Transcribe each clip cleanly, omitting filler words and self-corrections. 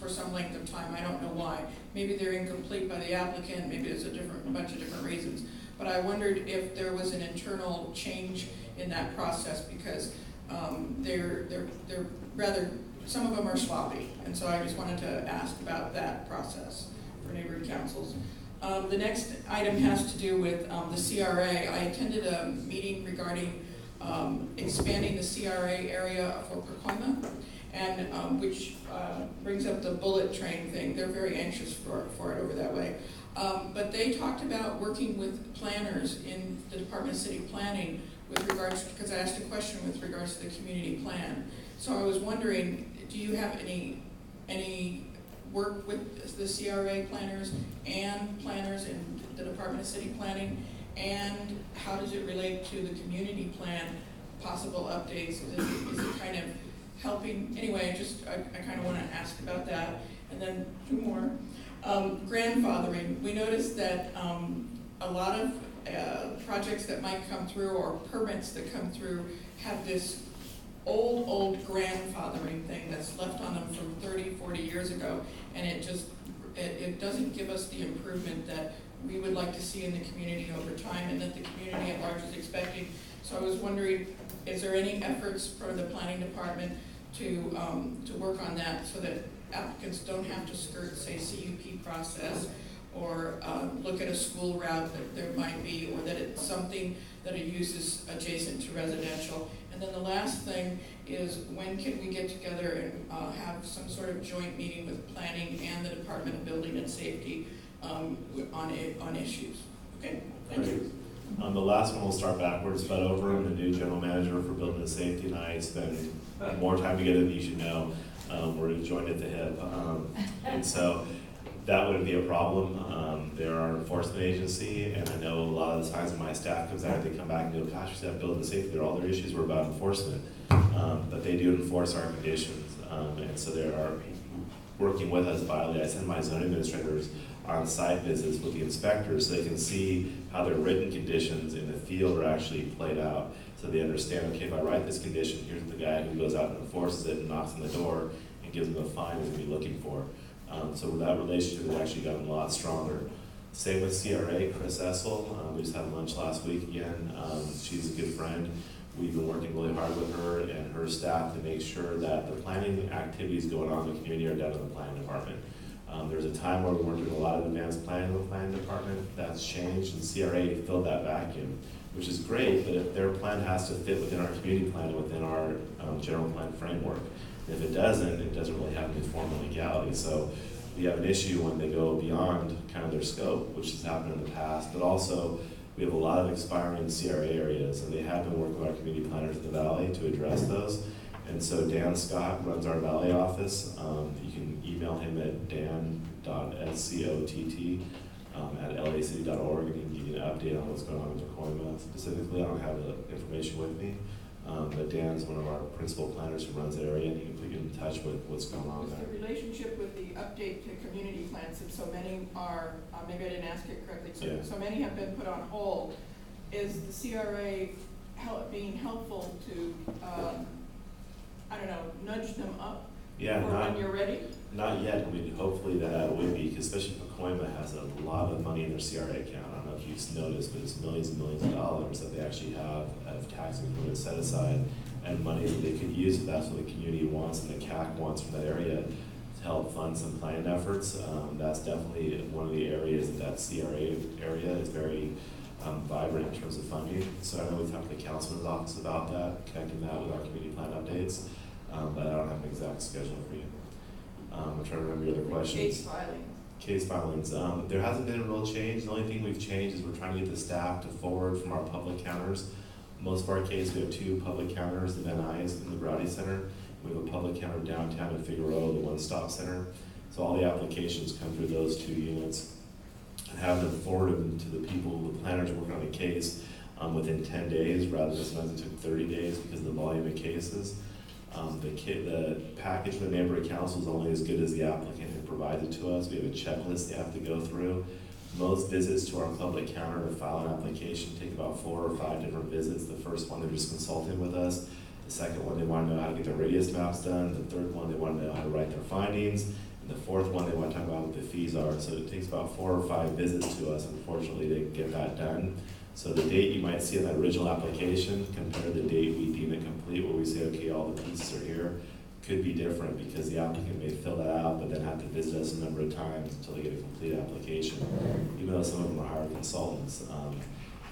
for some length of time. I don't know why. Maybe they're incomplete by the applicant, maybe there's a bunch of different reasons. But I wondered if there was an internal change in that process, because they're rather, some of them are sloppy. And so I just wanted to ask about that process for neighborhood councils. The next item has to do with the CRA. I attended a meeting regarding expanding the CRA area for Pacoima, and which brings up the bullet train thing. They're very anxious for it over that way. But they talked about working with planners in the Department of City Planning with regards, because I asked a question with regards to the community plan. So I was wondering, do you have any work with the CRA planners and planners in the Department of City Planning? And how does it relate to the community plan, possible updates? Is it kind of helping? Anyway, I kind of want to ask about that. And then two more. Grandfathering. We noticed that a lot of projects that might come through, or permits that come through, have this old grandfathering thing that's left on them from 30, 40 years ago, and it doesn't give us the improvement that we would like to see in the community over time, and that the community at large is expecting. So I was wondering, is there any efforts for the planning department to work on that, so that applicants don't have to skirt, say, CUP process, or look at a school route that there might be, or that it's something that it uses adjacent to residential? And then the last thing is, when can we get together and have some sort of joint meeting with planning and the Department of Building and Safety on issues? Okay, thank you. The last one we'll start backwards, but over the new general manager for building and safety and I spend more time together than you should know. We're joined at the hip. And so that wouldn't be a problem. They're our enforcement agency, and I know a lot of the times when my staff comes out, they come back and go, gosh, we have building and safety, all their issues were about enforcement. But they do enforce our conditions. And so they are working with us vitally. I send my zone administrators on site visits with the inspectors so they can see how their written conditions in the field are actually played out. So they understand, okay, if I write this condition, here's the guy who goes out and enforces it and knocks on the door and gives them a fine he's going to be looking for. So that relationship has actually gotten a lot stronger. Same with CRA, Chris Essel. We just had lunch last week again. She's a good friend. We've been working really hard with her and her staff to make sure that the planning activities going on in the community are done in the planning department. There was a time where we weren't doing a lot of advanced planning in the planning department. That's changed, and CRA filled that vacuum, which is great, but if their plan has to fit within our community plan and within our general plan framework. If it doesn't really have any formal legality. So we have an issue when they go beyond kind of their scope, which has happened in the past, but also we have a lot of expiring CRA areas, and they have been working with our community planners in the Valley to address those. And so Dan Scott runs our Valley office. You can email him at dan.scott@lacity.org, and he can give you an update on what's going on in Pacoima specifically. I don't have the information with me. But Dan's one of our principal planners who runs that area, and he can put you in touch with what's going on there. The relationship with the update to community plans, since so many are, maybe I didn't ask it correctly, so many have been put on hold, is the CRA being helpful to, nudge them up when you're ready? Not yet. I mean, hopefully that would be, because especially Pacoima has a lot of money in their CRA account. I don't know if you've noticed, but it's millions and millions of dollars that they actually have tax increments set aside, and money that they could use if that's what the community wants and the CAC wants from that area to help fund some planning efforts. That's definitely one of the areas that CRA area is very vibrant in terms of funding. So I know we've talked to the councilman's office about that, connecting that with our community plan updates, but I don't have an exact schedule for you. I'm trying to remember your other questions. Case filings. There hasn't been a real change. The only thing we've changed is we're trying to get the staff to forward from our public counters. Most of our cases, we have 2 public counters, the Van Nuys and the Browdy Center. We have a public counter downtown in Figueroa, the One Stop Center. So all the applications come through those 2 units, and have them forwarded to the people, the planners working on the case within 10 days, rather than sometimes it took 30 days because of the volume of cases. The package from the neighborhood council is only as good as the applicant who provides it to us. We have a checklist they have to go through. Most visits to our public counter to file an application take about 4 or 5 different visits. The first one, they're just consulting with us. The second one, they want to know how to get their radius maps done. The third one, they want to know how to write their findings. And the fourth one, they want to talk about what the fees are. So it takes about 4 or 5 visits to us, unfortunately, to get that done. So the date you might see in that original application compared to the date we deem it complete, where we say, okay, all the pieces are here, could be different because the applicant may fill that out, but then have to visit us a number of times until they get a complete application. Even though some of them are hired consultants,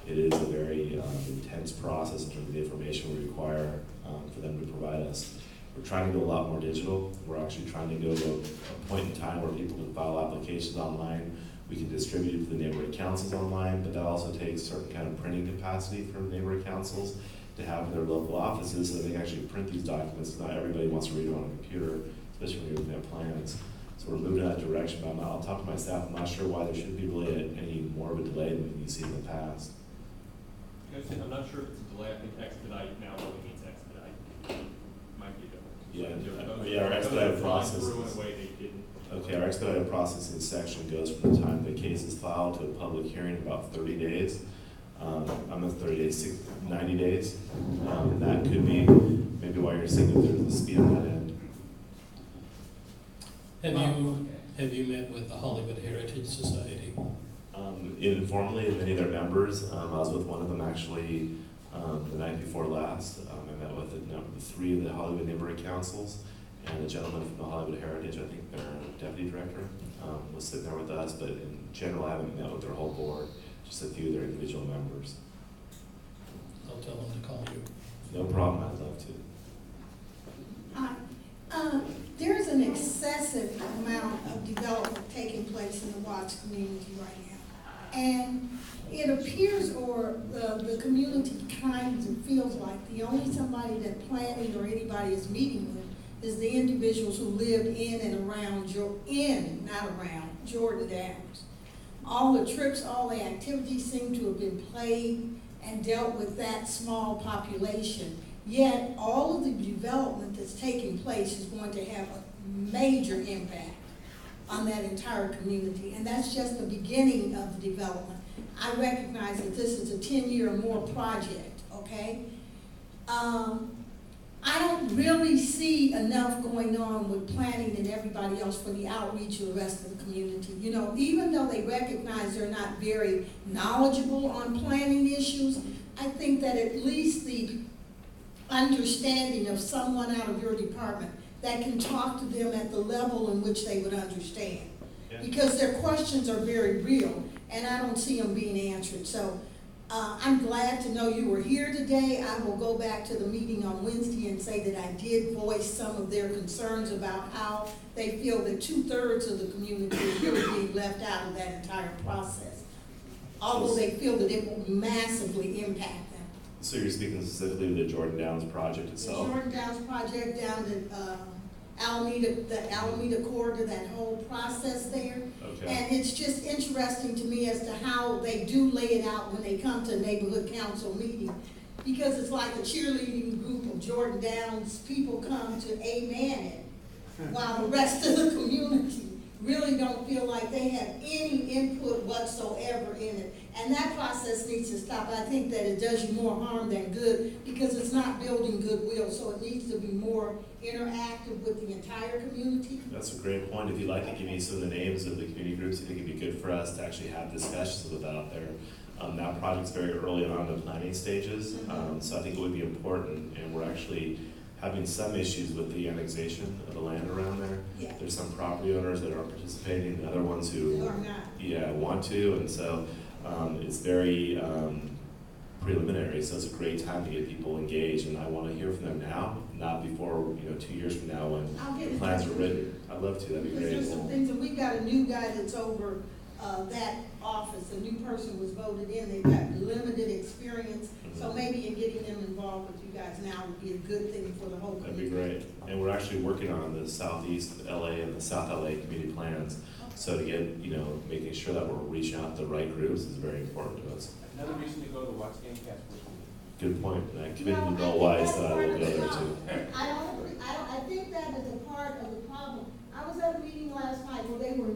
it is a very intense process in terms of the information we require for them to provide us. We're trying to go a lot more digital. We're actually trying to go to a point in time where people can file applications online. We can distribute it to the neighborhood councils online, but that also takes certain kind of printing capacity from neighborhood councils to have in their local offices so that they can actually print these documents. Not everybody wants to read it on a computer, especially when you're looking at plans. So we're moving in that direction, but I'll talk to my staff. I'm not sure why there should be really any more of a delay than you've seen in the past. I'm not sure if it's a delay. I think expedite now only means expedite. Might be different. Yeah, our expedited process. Through in a way they didn't. Okay, our expedited processing section goes from the time the case is filed to a public hearing about 30 days. I'm not 30 days, 90 days. That could be maybe why you're seeing that there's a speed on that end. Have you met with the Hollywood Heritage Society? Informally, many of their members. I was with one of them actually the night before last. I met with 3 of the Hollywood neighborhood councils, and the gentleman from the Hollywood Heritage, I think their deputy director, was sitting there with us, but in general, I haven't met with their whole board, just a few of their individual members. I'll tell them to call you. No problem, I'd love to. There's an excessive amount of development taking place in the Watts community right now. And it appears, or the community kind of feels like the only somebody that planning or anybody is meeting with is the individuals who live in and around, Jordan Downs. All the trips, all the activities seem to have been played and dealt with that small population. Yet all of the development that's taking place is going to have a major impact on that entire community. And that's just the beginning of the development. I recognize that this is a 10-year or more project, okay? I don't really see enough going on with planning and everybody else for the outreach of the rest of the community. You know, even though they recognize they're not very knowledgeable on planning issues, I think that at least the understanding of someone out of your department that can talk to them at the level in which they would understand. Yeah. Because their questions are very real, and I don't see them being answered. So I'm glad to know you were here today. I will go back to the meeting on Wednesday and say that I did voice some of their concerns about how they feel that 2/3 of the community is really being left out of that entire process, although they feel that it will massively impact them. So you're speaking specifically to the Jordan Downs project The itself? Jordan Downs project down to Alameda, the Alameda corridor, that whole process there. Okay. And it's just interesting to me as to how they do lay it out when they come to a neighborhood council meeting. Because it's like a cheerleading group of Jordan Downs people come to amen it, while the rest of the community really don't feel like they have any input whatsoever in it. And that process needs to stop. I think that it does you more harm than good because it's not building goodwill, so it needs to be more interactive with the entire community. That's a great point. If you'd like to give me some of the names of the community groups, I think it'd be good for us to actually have discussions with out there. That project's very early on in the planning stages, so I think it would be important, and we're actually having some issues with the annexation of the land around there. Yeah. There's some property owners that aren't participating, and other ones who Or not. yeah, want to, and so it's very preliminary, so it's a great time to get people engaged, and I want to hear from them now, not before 2 years from now when I'll get the in plans touch are with written. you. I'd love to, that'd be Because great. there's some things, and we've got a new guy that's over that office. A new person was voted in. They've got limited experience, so maybe in getting them involved with you guys now would be a good thing for the whole That'd be community. great. And we're actually working on the southeast LA and the South LA community plans. So to get, making sure that we're reaching out to the right groups is very important to us. Another reason to go to Watts Game Cast was Good point. And I committed No, to I Bill think Wise that's that I part will of go the there problem. too. I think that is a part of the problem. I was at a meeting last night where they were